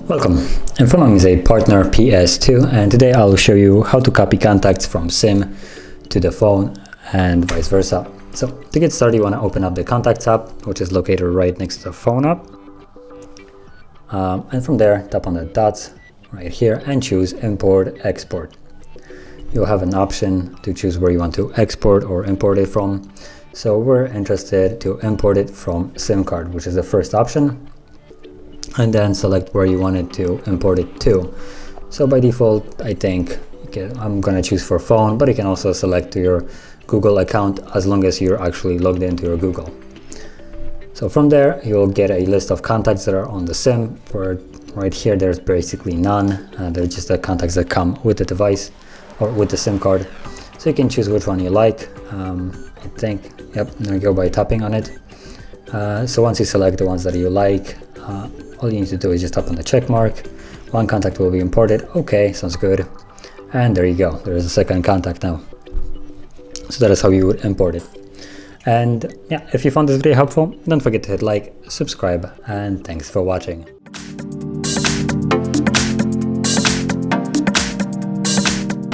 Welcome. In front of me is a Partner PS2, and today I'll show you how to copy contacts from SIM to the phone and vice versa. So to get started, you want to open up the Contacts app, which is located right next to the phone app. And from there, tap on the dots right here and choose Import Export. You'll have an option to choose where you want to export or import it from. So we're interested to import it from SIM card, which is the first option. And then select where you want it to import it to. So by default, I think I'm going to choose for phone, but you can also select to your Google account as long as you're actually logged into your Google. So from there, you'll get a list of contacts that are on the SIM, where right here there's basically none. They're just the contacts that come with the device or with the SIM card. So you can choose which one you like. I think, yep, there you go, by tapping on it. So once you select the ones that you like, all you need to do is just tap on the check mark. One contact will be imported. Okay, sounds good. And there you go. There's a second contact now. So that is how you would import it. And yeah, if you found this video helpful, don't forget to hit like, subscribe, and thanks for watching.